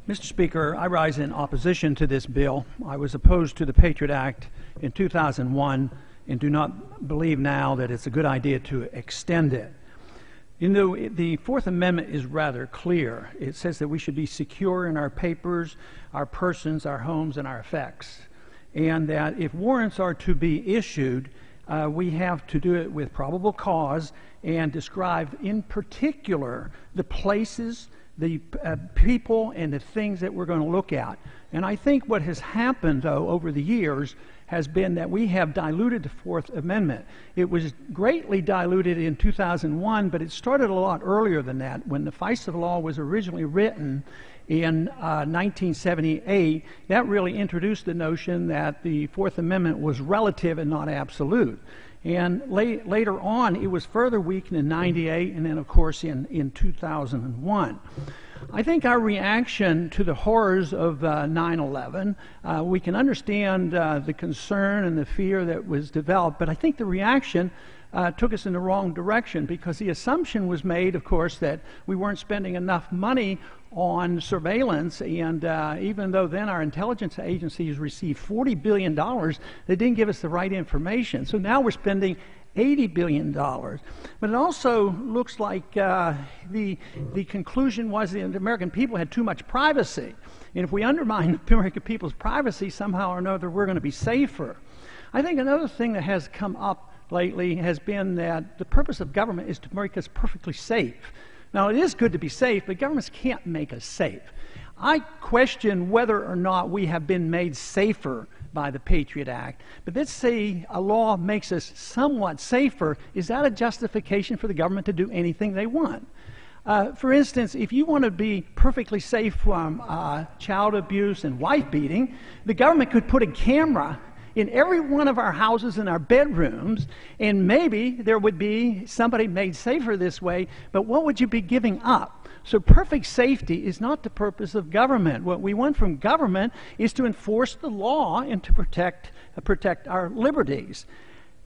Mr. Speaker, I rise in opposition to this bill. I was opposed to the Patriot Act in 2001 and do not believe now that it's a good idea to extend it. You know, the Fourth Amendment is rather clear. It says that we should be secure in our papers, our persons, our homes, and our effects. And that if warrants are to be issued, we have to do it with probable cause and describe in particular the places, the people, and the things that we're going to look at. And I think what has happened, though, over the years has been that we have diluted the Fourth Amendment. It was greatly diluted in 2001, but it started a lot earlier than that. When the FISA law was originally written in 1978, that really introduced the notion that the Fourth Amendment was relative and not absolute. And later on, it was further weakened in 98 and then, of course, in 2001. I think our reaction to the horrors of 9/11, we can understand the concern and the fear that was developed, but I think the reaction took us in the wrong direction, because the assumption was made, of course, that we weren't spending enough money on surveillance, and even though then our intelligence agencies received $40 billion, they didn't give us the right information. So now we're spending $80 billion. But it also looks like the conclusion was that the American people had too much privacy. And if we undermine the American people's privacy, somehow or another, we're going to be safer. I think another thing that has come up lately has been that the purpose of government is to make us perfectly safe. Now, it is good to be safe, but governments can't make us safe. I question whether or not we have been made safer by the Patriot Act. But let's say a law makes us somewhat safer. Is that a justification for the government to do anything they want? For instance, if you want to be perfectly safe from child abuse and wife beating, the government could put a camera in every one of our houses and our bedrooms, and maybe there would be somebody made safer this way, but what would you be giving up? So perfect safety is not the purpose of government. What we want from government is to enforce the law and to protect our liberties.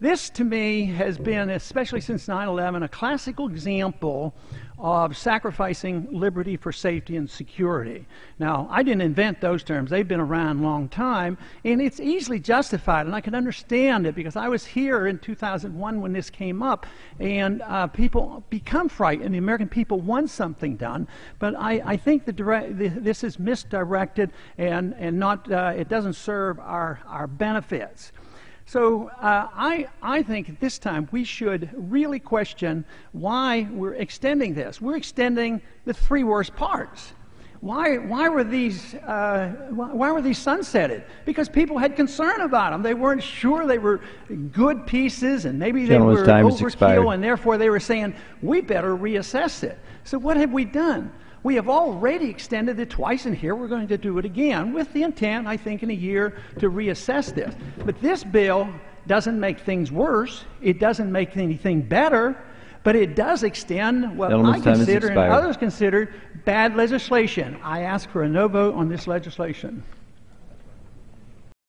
This, to me, has been, especially since 9/11, a classical example of sacrificing liberty for safety and security. Now, I didn't invent those terms. They've been around a long time, and it's easily justified, and I can understand it because I was here in 2001 when this came up, and people become frightened. The American people want something done, but I think this is misdirected and not, it doesn't serve our benefits. So I think at this time we should really question why we're extending this. We're extending the three worst parts. Why were these sunsetted? Because people had concern about them. They weren't sure they were good pieces, and maybe they were overkill, and therefore they were saying, we better reassess it. So what have we done? We have already extended it twice, and here we're going to do it again with the intent, I think, in a year to reassess this. But this bill doesn't make things worse. It doesn't make anything better, but it does extend what I consider and others consider bad legislation. I ask for a no vote on this legislation.